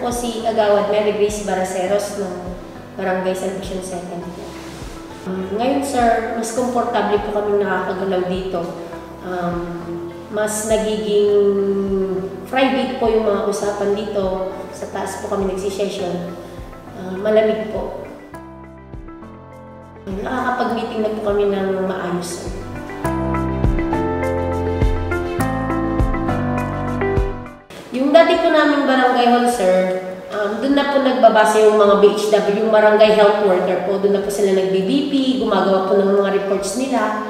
po si Agawad Mary Grace Baraceros ng Barangay Salvacion 2nd. Ngayon sir, mas komportable po kami nakakagalaw dito. Mas nagiging private po yung mga usapan dito. Sa taas po kami nagsisession. Malamig po. Nakakapag-meeting na po kami ng maayos. Yung dati po naming barangay hall, sir, doon na po nagbabasa yung mga BHW, yung barangay health worker po. Doon na po sila nag-BBP, gumagawa po ng mga reports nila.